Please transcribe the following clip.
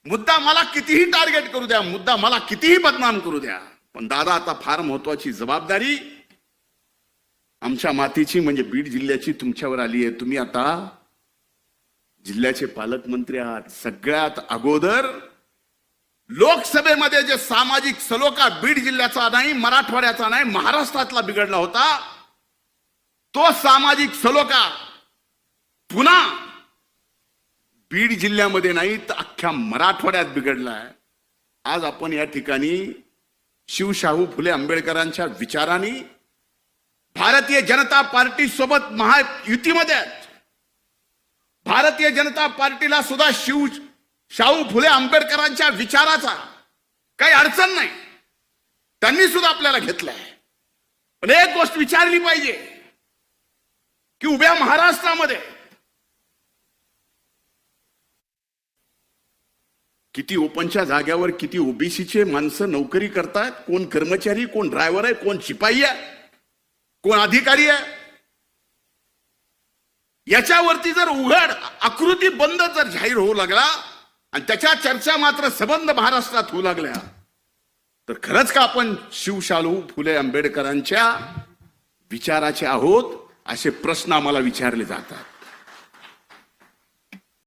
मुद्दा मला कितीही टार्गेट करू द्या, मुद्दा मला कितीही बदनाम करू द्या, पण दादा आता फार महत्वाची जबाबदारी आमच्या मातीची म्हणजे बीड जिल्ह्याची तुमच्यावर आली आहे. तुम्ही आता जिल्ह्याचे पालकमंत्री आहात. सगळ्यात अगोदर लोकसभेमध्ये जे सामाजिक सलोखा बीड जिल्ह्याचा नाही, मराठवाड्याचा नाही, महाराष्ट्रातला बिघडला होता, तो सामाजिक सलोखा पुन्हा बीड जिल्ह्यामध्ये नाही तर अख्ख्या मराठवाड्यात बिघडलाय. आज आपण या ठिकाणी शिवशाहू फुले आंबेडकरांच्या विचारांनी भारतीय जनता पार्टी सोबत महायुतीमध्ये आहेत. भारतीय जनता पार्टीला सुद्धा शाहू फुले आंबेडकरांच्या विचाराचा काही अडचण नाही, त्यांनी सुद्धा आपल्याला घेतलंय. पण एक गोष्ट विचारली पाहिजे की उभ्या महाराष्ट्रामध्ये किती ओपनच्या जाग्यावर किती ओबीसीचे माणसं नोकरी करतात, कोण कर्मचारी, कोण ड्रायव्हर आहे, कोण शिपाई आहे, कोण अधिकारी आहे. याच्यावरती जर उघड आकृती बंद जर जाहीर होऊ लागला आणि त्याच्या चर्चा मात्र सबंध महाराष्ट्रात होऊ लागल्या, तर खरंच का आपण शिवशाहू फुले आंबेडकरांच्या विचाराचे आहोत असे प्रश्न आम्हाला विचारले जातात.